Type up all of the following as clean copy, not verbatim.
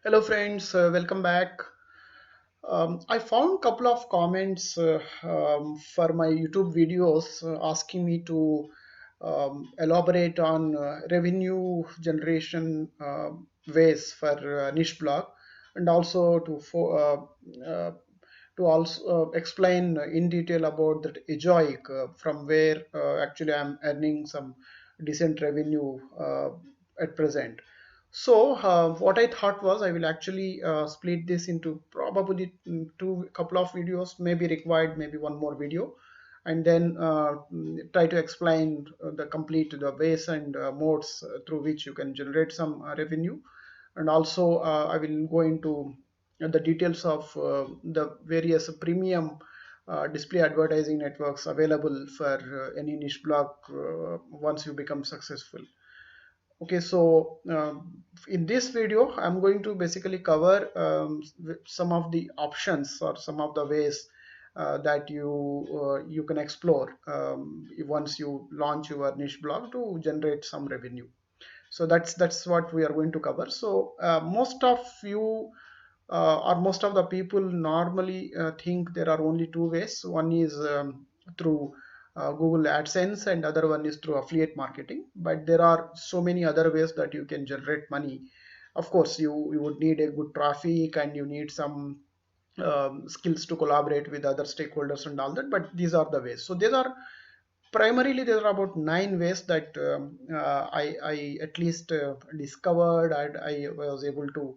Hello friends, welcome back. I found a couple of comments for my YouTube videos asking me to elaborate on revenue generation ways for niche blog, and also to also explain in detail about that Ejoic, from where actually I'm earning some decent revenue at present. So what I thought was I will actually split this into probably two couple of videos, maybe required, maybe one more video, and then try to explain the ways and modes through which you can generate some revenue, and also I will go into the details of the various premium display advertising networks available for any niche blog once you become successful. Okay, so in this video, I'm going to basically cover some of the options or some of the ways that you can explore once you launch your niche blog to generate some revenue. So that's what we are going to cover. So most of you or most of the people normally think there are only two ways. One is through Google AdSense, and other one is through affiliate marketing. But there are so many other ways that you can generate money. Of course, you would need a good traffic, and you need some skills to collaborate with other stakeholders and all that. But these are the ways. So these are primarily, there are about 9 ways that I at least discovered and I was able to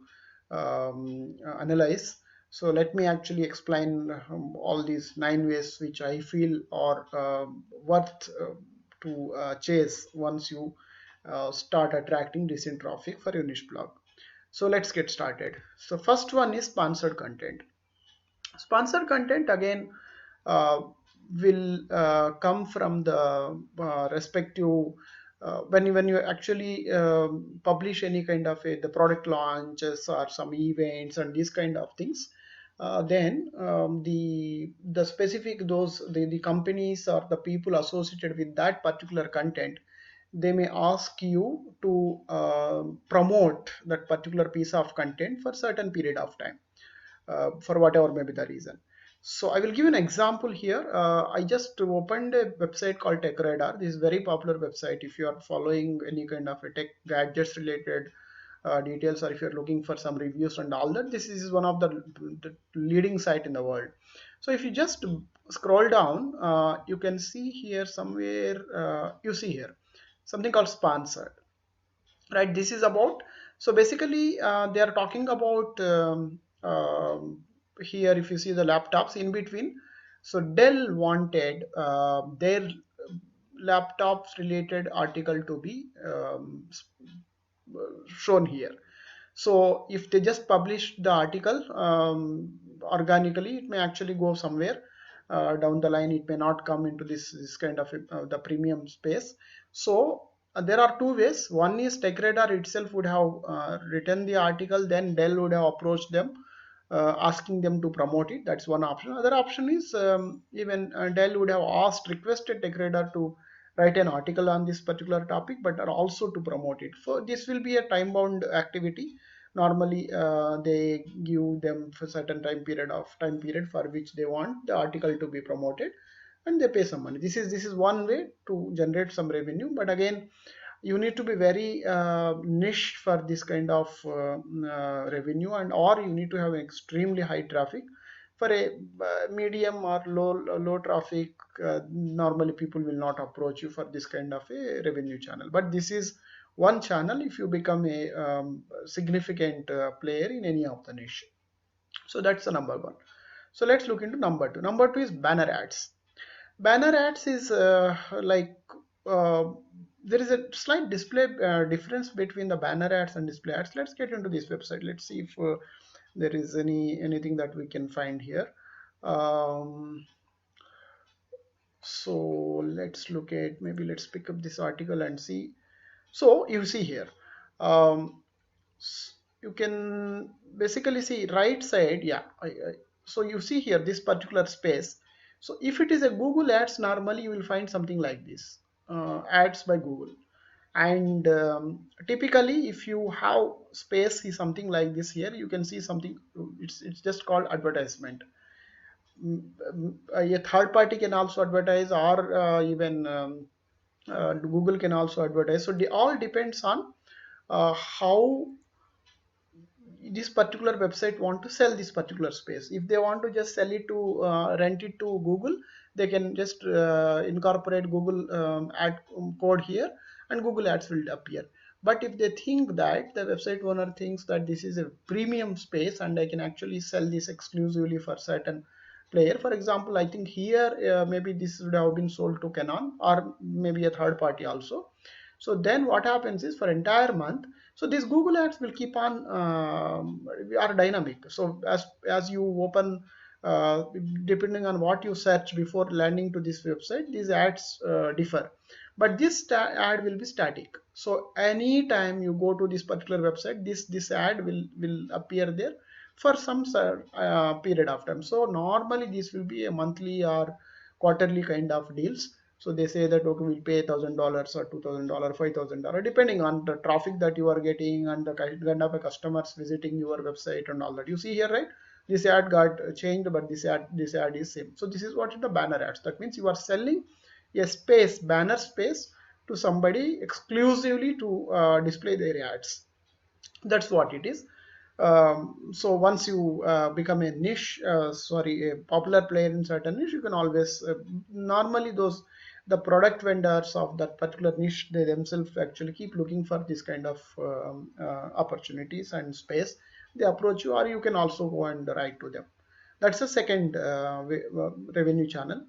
analyze. So let me actually explain all these 9 ways which I feel are worth to chase once you start attracting decent traffic for your niche blog. So let's get started. So first one is sponsored content. Sponsored content again uh, will come from the respective when you actually publish any kind of the product launches or some events and these kind of things. Then the specific the companies or the people associated with that particular content, they may ask you to promote that particular piece of content for certain period of time, for whatever may be the reason. So I will give an example here. I just opened a website called Tech Radar. This is a very popular website if you are following any kind of a tech gadgets related details, or if you're looking for some reviews and all that. This is one of the leading site in the world. So if you just scroll down, you can see here somewhere, you see here something called sponsored, right? This is about, so basically they are talking about here, if you see the laptops in between. So Dell wanted their laptops related article to be shown here. So if they just publish the article organically, it may actually go somewhere down the line. It may not come into this kind of the premium space. So there are two ways. One is TechRadar itself would have written the article, then Dell would have approached them asking them to promote it. That's one option. Other option is even Dell would have requested TechRadar to write an article on this particular topic, but are also to promote it. So this will be a time bound activity. Normally they give them for certain time period for which they want the article to be promoted, and they pay some money. This is one way to generate some revenue, but again, you need to be very niche for this kind of revenue, and or you need to have extremely high traffic. For a medium or low traffic, normally people will not approach you for this kind of a revenue channel. But this is one channel if you become a significant player in any of the niche. So that's the number one. So let's look into number two. Number two is banner ads. Banner ads is like there is a slight display difference between the banner ads and display ads. Let's get into this website. Let's see if there is anything that we can find here. Um, so let's look at, maybe let's pick up this article and see. So you see here, um, you can basically see right side. Yeah, so you see here this particular space. So if it is a Google ads, normally you will find something like this, ads by Google. And typically if you have space, see something like this here, you can see something, it's just called advertisement. A third party can also advertise, or even Google can also advertise. So they all depends on how this particular website want to sell this particular space. If they want to just sell it to rent it to Google, they can just incorporate Google ad code here, and Google ads will appear. But if they think that the website owner thinks that this is a premium space and I can actually sell this exclusively for certain player, for example, I think here maybe this would have been sold to Canon or maybe a third party also. So then what happens is for entire month, so these Google ads will keep on are dynamic. So as you open, depending on what you search before landing to this website, these ads differ. But this ad will be static. So anytime you go to this particular website, this ad will appear there for some period of time. So normally this will be a monthly or quarterly kind of deals. So they say that okay, we'll pay $1,000 or $2,000, $5,000, depending on the traffic that you are getting and the kind of a customers visiting your website and all that. You see here, right? This ad got changed, but this ad is same. So this is what is the banner ads. That means you are selling a space, banner space, to somebody exclusively to display their ads. That's what it is. So once you become a niche, sorry, a popular player in certain niche, you can always normally those the product vendors of that particular niche, they themselves actually keep looking for this kind of opportunities and space. They approach you, or you can also go and write to them. That's the second revenue channel.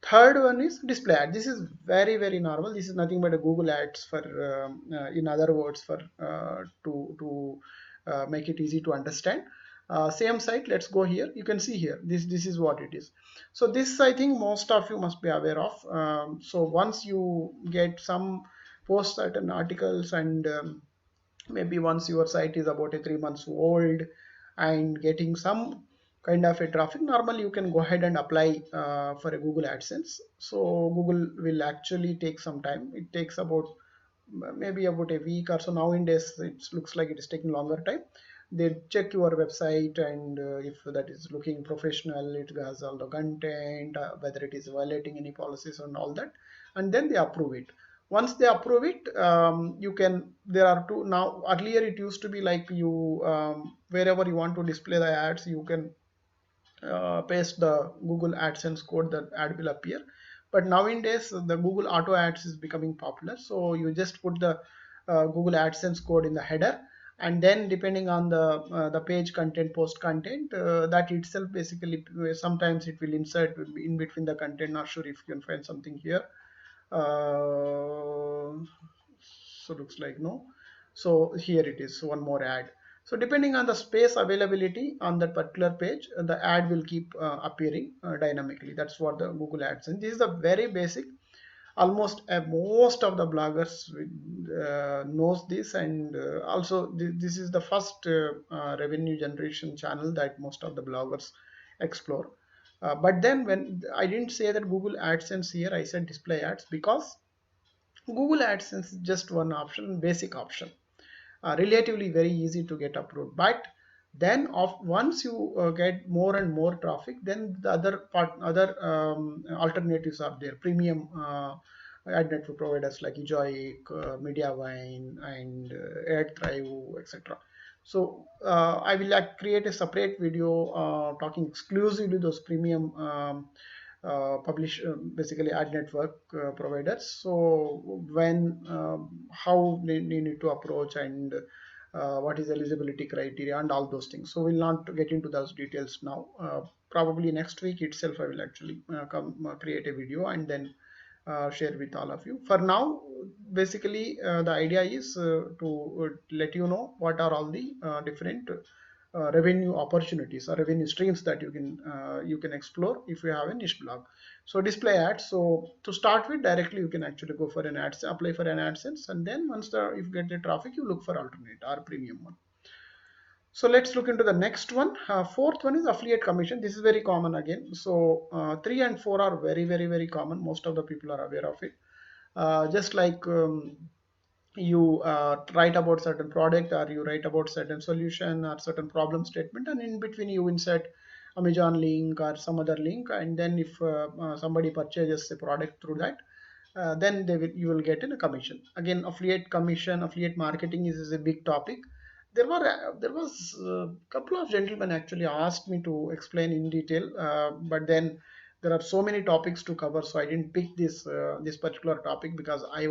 Third one is display ad. This is very, very normal. This is nothing but a Google ads for in other words, for to make it easy to understand. Same site, let's go here. You can see here, this is what it is. So this I think most of you must be aware of. So once you get some post certain articles, and maybe once your site is about a 3 months old and getting some kind of a traffic, normally you can go ahead and apply for a Google AdSense. So Google will actually take some time. It takes about maybe about a week or so. Nowadays it looks like it is taking longer time. They check your website, and if that is looking professional, it has all the content, whether it is violating any policies and all that, and then they approve it. Once they approve it, you can, there are two now. Earlier it used to be like you wherever you want to display the ads, you can paste the Google AdSense code, the ad will appear. But nowadays the Google Auto Ads is becoming popular. So you just put the Google AdSense code in the header, and then depending on the page content, post content, that itself basically, sometimes it will insert in between the content. Not sure if you can find something here. So looks like no. So here it is, one more ad. So depending on the space availability on that particular page, the ad will keep appearing dynamically. That's what the Google Ads. And this is the very basic. Almost most of the bloggers knows this, and also this is the first revenue generation channel that most of the bloggers explore. But then when I didn't say that Google AdSense here, I said display ads, because Google AdSense is just one option, basic option, relatively very easy to get approved. But then once you get more and more traffic, then the other alternatives are there, premium ad network providers like eJoic, Mediavine, and AdThrive, etc. So I will create a separate video talking exclusively those premium publish basically ad network providers. So when how they need to approach, and what is eligibility criteria and all those things. So we'll not get into those details now. Probably next week itself I will actually create a video and then share with all of you. For now, basically the idea is to let you know what are all the different revenue opportunities or revenue streams that you can explore if you have a niche blog. So display ads. So to start with, directly you can actually go for an ads, apply for an AdSense, and then once if you get the traffic, you look for alternate or premium one. So let's look into the next one. Fourth one is affiliate commission. This is very common again. So 3 and 4 are very, very, very common. Most of the people are aware of it. Just like you write about certain product, or you write about certain solution or certain problem statement, and in between you insert Amazon link or some other link, and then if somebody purchases a product through that, then you will get a commission. Again, affiliate commission, affiliate marketing is a big topic. There was a couple of gentlemen actually asked me to explain in detail, but then there are so many topics to cover, so I didn't pick this particular topic, because I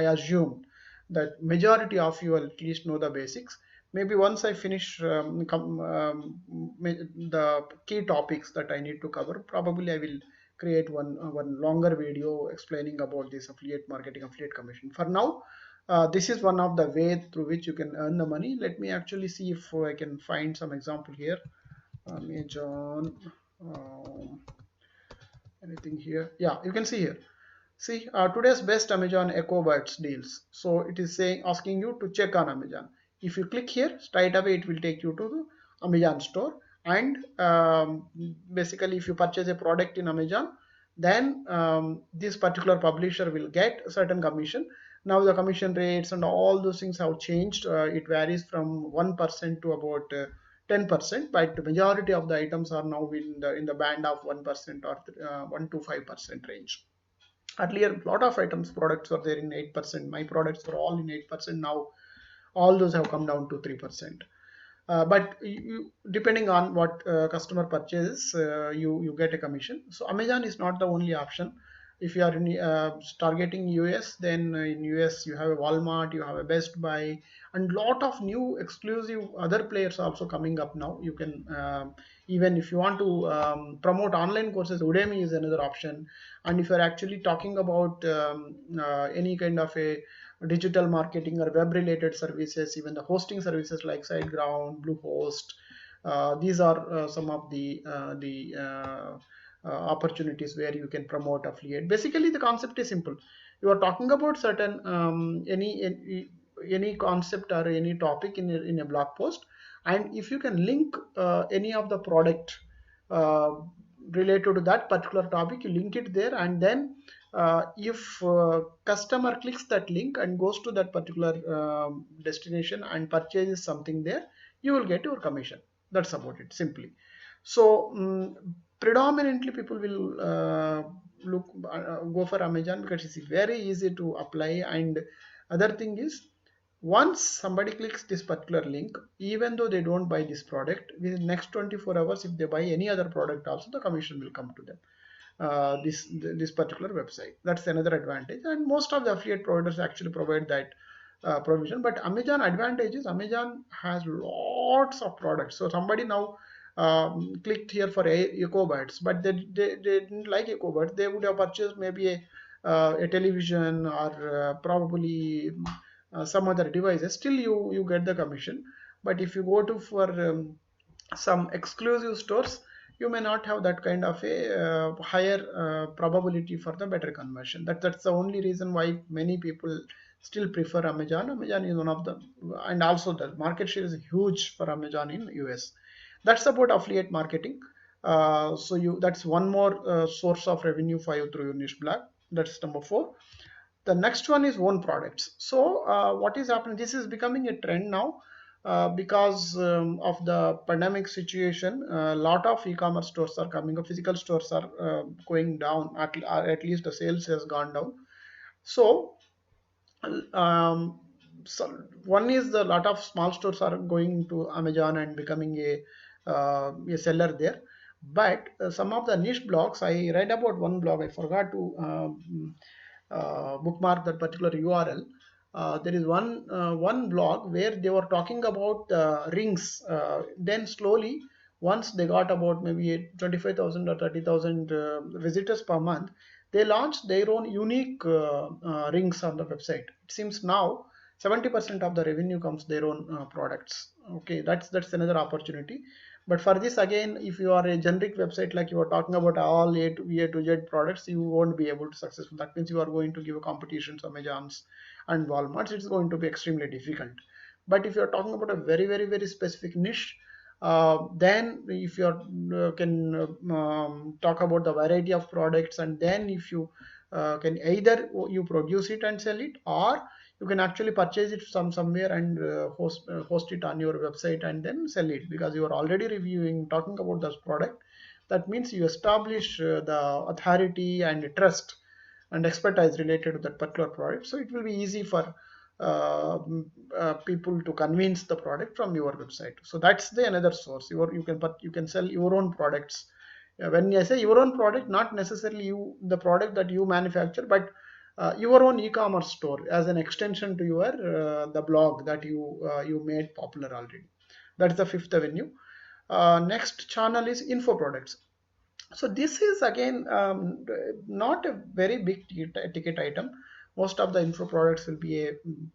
assumed that majority of you at least know the basics. Maybe once I finish the key topics that I need to cover, probably I will create one longer video explaining about this affiliate marketing, affiliate commission. For now, this is one of the way through which you can earn the money. Let me actually see if I can find some example here. Amazon, um, anything here? Yeah, you can see here. See, today's best Amazon EcoBytes deals. So it is saying, asking you to check on Amazon. If you click here, straight away it will take you to the Amazon store. And basically, if you purchase a product in Amazon, then this particular publisher will get a certain commission. Now the commission rates and all those things have changed. It varies from 1% to about 10%, but the majority of the items are now in the band of 1% or 1 to 5% range. Earlier, a lot of items products were there in 8%. My products were all in 8%. Now all those have come down to 3%. But depending on what customer purchases, you get a commission. So Amazon is not the only option. If you are in targeting US, then in US you have a Walmart, you have a Best Buy, and lot of new exclusive other players also coming up now. You can even if you want to promote online courses, Udemy is another option. And if you're actually talking about any kind of a digital marketing or web related services, even the hosting services like SiteGround, Bluehost, these are some of the opportunities where you can promote affiliate. Basically, the concept is simple. You are talking about certain any concept or any topic in a blog post, and if you can link any of the product uh, related to that particular topic, you link it there, and then if customer clicks that link and goes to that particular destination and purchases something there, you will get your commission. That's about it simply. So predominantly people will look go for Amazon because it's very easy to apply. And other thing is, once somebody clicks this particular link, even though they don't buy this product, within next 24 hours, if they buy any other product also, the commission will come to them. This particular website. That's another advantage, and most of the affiliate providers actually provide that provision. But Amazon advantage is Amazon has lots of products. So somebody now clicked here for ecobuds, but they didn't like ecobuds. They would have purchased maybe a television or probably some other devices. Still you get the commission. But if you go to for some exclusive stores, you may not have that kind of a higher probability for the better conversion. That's the only reason why many people still prefer Amazon. Amazon is one of the, and also the market share is huge for Amazon in US. That's about affiliate marketing. So you that's one more source of revenue for you through your niche blog. That's number 4. The next one is own products. So what is happening, this is becoming a trend now, because of the pandemic situation. A lot of e-commerce stores are coming up, physical stores are going down, at least the sales has gone down. So so one is the lot of small stores are going to Amazon and becoming a seller there. But some of the niche blogs, I read about one blog, I forgot to bookmark that particular URL. There is one blog where they were talking about rings. Then slowly, once they got about maybe 25,000 or 30,000 visitors per month, they launched their own unique rings on the website. It seems now 70% of the revenue comes their own products. Okay, that's another opportunity. But for this again, if you are a generic website like you are talking about all A to Z products, you won't be able to successful. That means you are going to give a competition to Amazon's and Walmart's. It's going to be extremely difficult. But if you are talking about a very specific niche, then if you can talk about the variety of products, and then if you can either you produce it and sell it, or you can actually purchase it somewhere and host it on your website and then sell it, because you are already reviewing, talking about this product. That means you establish the authority and trust and expertise related to that particular product. So it will be easy for people to convince the product from your website. So that's the another source. You can sell your own products. When I say your own product, not necessarily the product that you manufacture, but your own e-commerce store as an extension to your the blog that you made popular already. That's the fifth avenue. Next channel is info products. So this is again not a very big ticket item. Most of the info products will be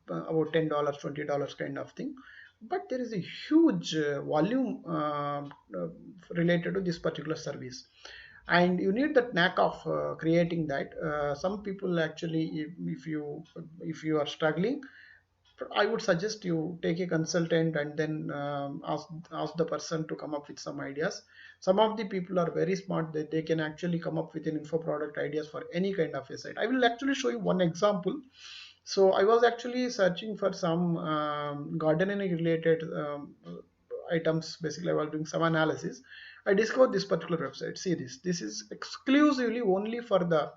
about $10, $20 kind of thing. But there is a huge volume related to this particular service, and you need that knack of creating that. Some people actually, if you are struggling, I would suggest you take a consultant and then ask the person to come up with some ideas. Some of the people are very smart; they can actually come up with an info product ideas for any kind of a site. I will actually show you one example. So I was actually searching for some gardening related items. Basically, I was doing some analysis. I discovered this particular website. See this. This is exclusively only for the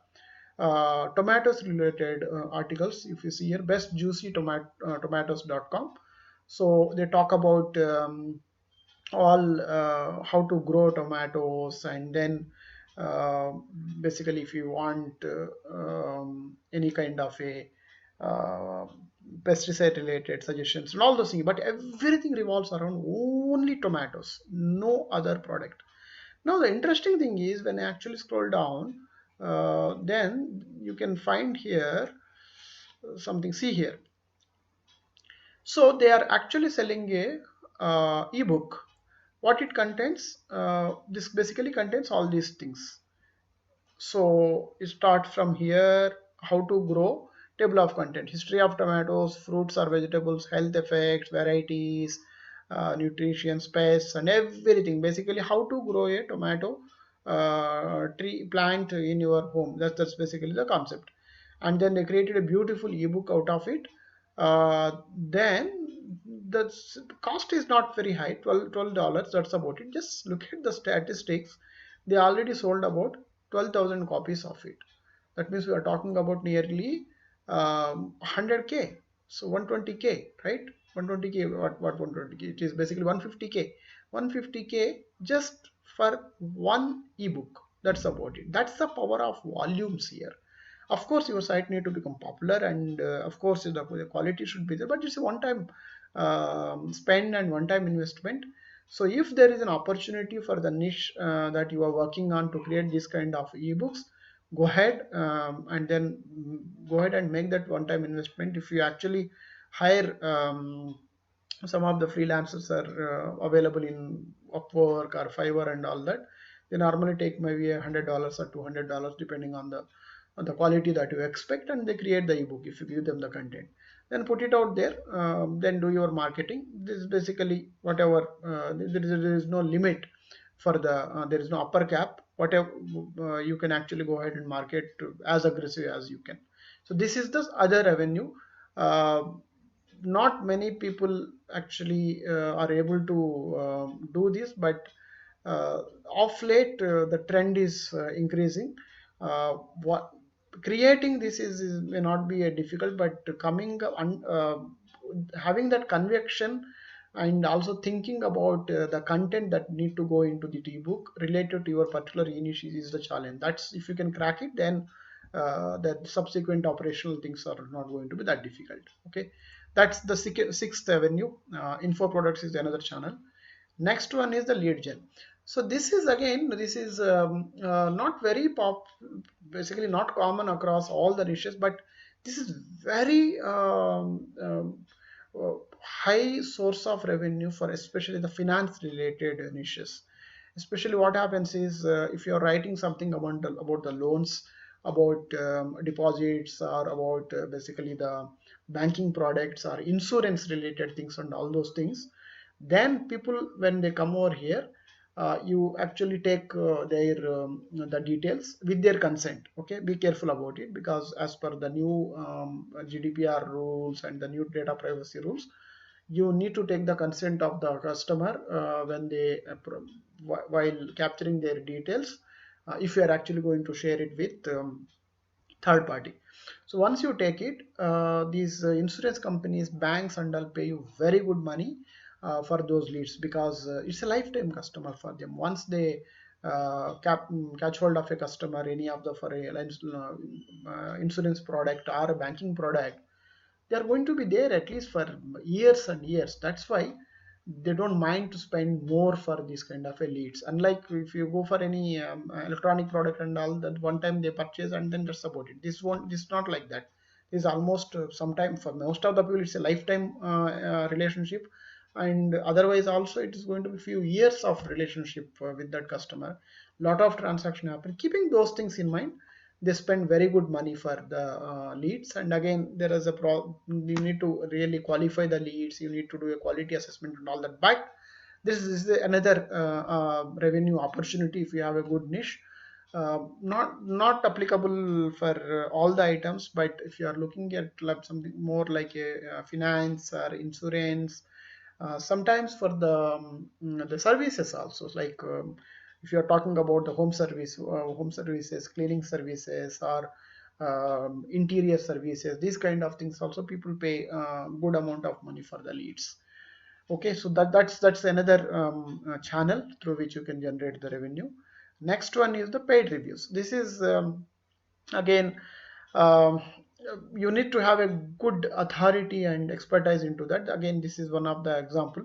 tomatoes related articles. If you see here, best juicy tomatoes.com. So they talk about all how to grow tomatoes, and then uh, basically if you want any kind of a uh, pesticide related suggestions and all those things, but everything revolves around only tomatoes, no other product. Now the interesting thing is, when I actually scroll down, then you can find here something. See here. So they are actually selling a ebook. What it contains? This basically contains all these things. So you start from here: how to grow, table of content, history of tomatoes, fruits or vegetables, health effects, varieties, nutrition, pests, and everything. Basically, how to grow a tomato tree plant in your home. That's basically the concept. And then they created a beautiful ebook out of it. Then the cost is not very high, $12. That's about it. Just look at the statistics. They already sold about 12,000 copies of it. That means we are talking about nearly 100K. So 120K, right? 120K, what 120K? It is basically 150K. 150K just for one ebook. That's about it. That's the power of volumes here. Of course, your site need to become popular, and of course, the quality should be there, but it's a one-time spend and one-time investment. So if there is an opportunity for the niche that you are working on to create this kind of ebooks, go ahead and then go ahead and make that one-time investment. If you actually hire some of the freelancers are available in Upwork or Fiverr and all that, they normally take maybe $100 or $200 depending on the quality that you expect, and they create the ebook. If you give them the content, then put it out there, then do your marketing. This is basically whatever, there is no limit for the there is no upper cap. Whatever you can actually go ahead and market as aggressive as you can. So this is the other avenue. uh, Not many people actually are able to do this, but of late the trend is increasing. What creating this is may not be a difficult, but coming having that conviction and also thinking about the content that need to go into the ebook related to your particular niche is the challenge. That's, if you can crack it, then the subsequent operational things are not going to be that difficult. Okay, that's the sixth avenue. Info products is another channel. Next one is the lead gen. So this is again, this is not very basically not common across all the niches, but this is very high source of revenue for especially the finance related niches. Especially what happens is, if you're writing something about the loans, about deposits, or about basically the banking products or insurance related things and all those things, then people, when they come over here, you actually take their the details with their consent. Okay, be careful about it, because as per the new GDPR rules and the new data privacy rules, you need to take the consent of the customer when they while capturing their details, if you are actually going to share it with third party. So once you take it, these insurance companies, banks and all pay you very good money for those leads, because it's a lifetime customer for them. Once they catch hold of a customer, any of the for a insurance product or a banking product, they are going to be there at least for years and years. That's why they don't mind to spend more for this kind of a leads. Unlike if you go for any electronic product and all, that one time they purchase and then that's about it. This is not like that. This is almost sometime for most of the people it's a lifetime relationship, and otherwise also it is going to be few years of relationship with that customer. Lot of transaction happen. Keeping those things in mind, they spend very good money for the leads. And again, there is a you need to really qualify the leads, you need to do a quality assessment and all that. But this is another revenue opportunity if you have a good niche. Not applicable for all the items, but if you are looking at like something more like a, finance or insurance, sometimes for the services also, like if you are talking about the home services, cleaning services, or interior services, these kind of things also people pay good amount of money for the leads. Okay, so that's another channel through which you can generate the revenue. Next one is the paid reviews. This is again, um, you need to have a good authority and expertise into that. Again, this is one of the example.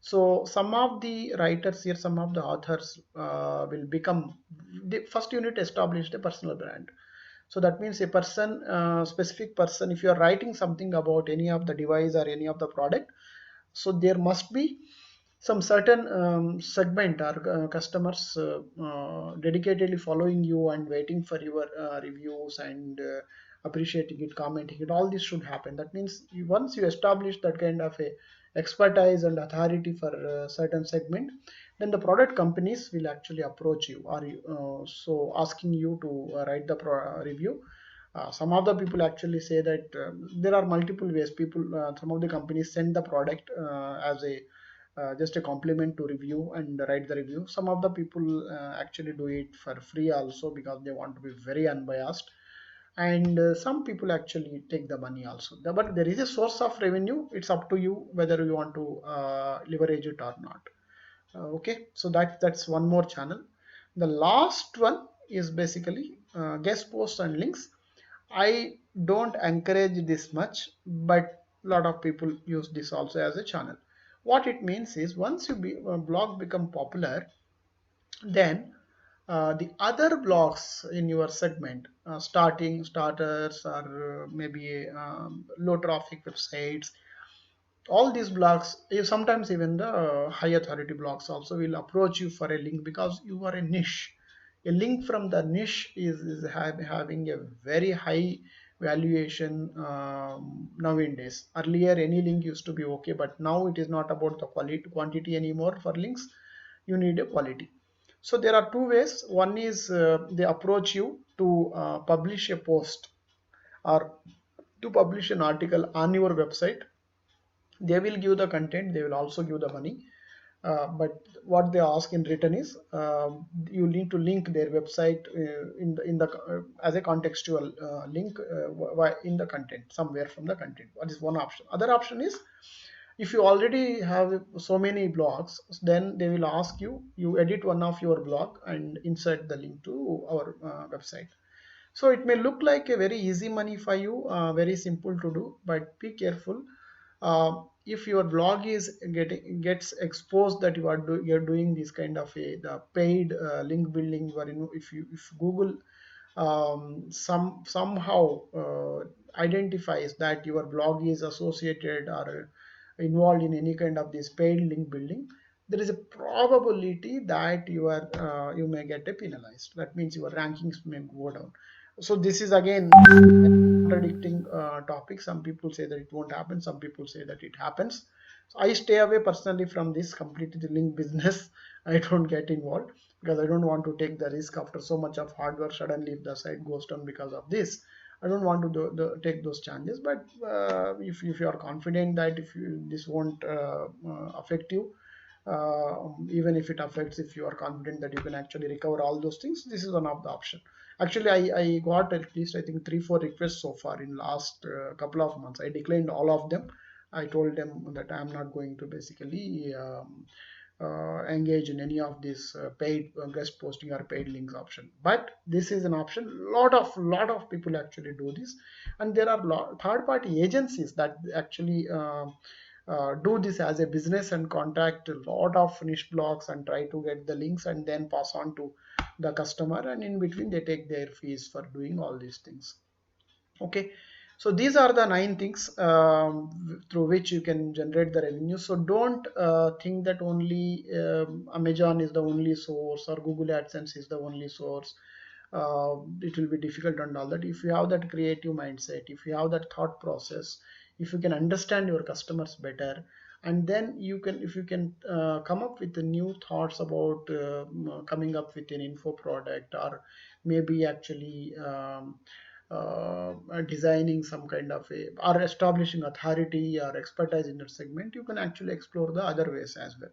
So some of the writers here, some of the authors will become first you need to establish the personal brand. So that means a person, specific person, if you are writing something about any of the device or any of the product, so there must be some certain segment or customers dedicatedly following you and waiting for your reviews and appreciating it, commenting it. All this should happen. That means once you establish that kind of a expertise and authority for a certain segment, then the product companies will actually approach you, or so asking you to write the review. Some of the people actually say that there are multiple ways people, some of the companies send the product as a just a compliment to review and write the review. Some of the people actually do it for free also, because they want to be very unbiased. And some people actually take the money also. But there is a source of revenue. It's up to you whether you want to leverage it or not. Okay, so that's one more channel. The last one is basically guest posts and links. I don't encourage this much, but a lot of people use this also as a channel. What it means is once blog become popular, then the other blogs in your segment, starters, or maybe low traffic websites, all these blogs, sometimes even the high authority blogs also will approach you for a link, because you are a niche. A link from the niche is having a very high valuation nowadays. Earlier any link used to be okay, but now it is not about the quantity anymore. For links you need a quality. So there are two ways. One is they approach you to publish a post or to publish an article on your website. They will give the content, they will also give the money, but what they ask in return is you need to link their website in the as a contextual link in the content, somewhere from the content. What is one option? Other option is, if you already have so many blogs, then they will ask you, you edit one of your blog and insert the link to our website. So it may look like a very easy money for you, very simple to do, but be careful. If your blog is gets exposed that you're doing this kind of the paid link building, you are if Google somehow identifies that your blog is associated or involved in any kind of this paid link building, there is a probability that you may get a penalized. That means your rankings may go down. So this is again contradicting topic. Some people say that it won't happen, some people say that it happens. So I stay away personally from this completely link business. I don't get involved because I don't want to take the risk after so much of hard work. Suddenly, if the site goes down because of this, I don't want to take those chances. But if you are confident that if you, this won't affect you, even if it affects, if you are confident that you can actually recover all those things, this is one of the option. Actually, I got at least I think 3 4 requests so far in last couple of months. I declined all of them. I told them that I'm not going to basically engage in any of this paid guest posting or paid links option. But this is an option. Lot of people actually do this, and there are third party agencies that actually do this as a business and contact a lot of niche blogs and try to get the links and then pass on to the customer, and in between they take their fees for doing all these things. Okay, so these are the 9 things through which you can generate the revenue. So don't think that only Amazon is the only source or Google AdSense is the only source. It will be difficult and all that. If you have that creative mindset, if you have that thought process, if you can understand your customers better, and then you can, if you can come up with the new thoughts about coming up with an info product, or maybe actually designing some kind of a, or establishing authority or expertise in that segment, you can actually explore the other ways as well.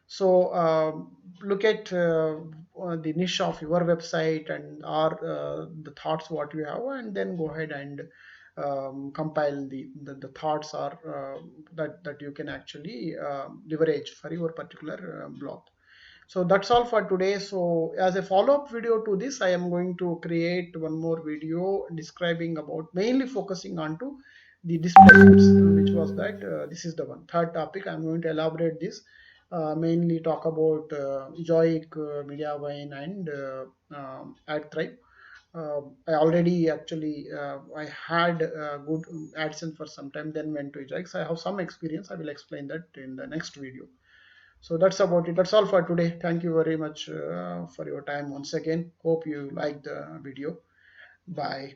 So look at the niche of your website and or the thoughts what you have, and then go ahead and compile the thoughts or that you can actually leverage for your particular blog. So that's all for today. So as a follow-up video to this, I am going to create one more video describing about, mainly focusing on to the display ads, which was that this is the one third topic. I'm going to elaborate this, mainly talk about Joic, Mediavine, and AdThrive. I already actually I had good AdSense for some time, then went to Joic. So I have some experience. I will explain that in the next video. So that's about it. That's all for today. Thank you very much for your time once again. Hope you liked the video. Bye.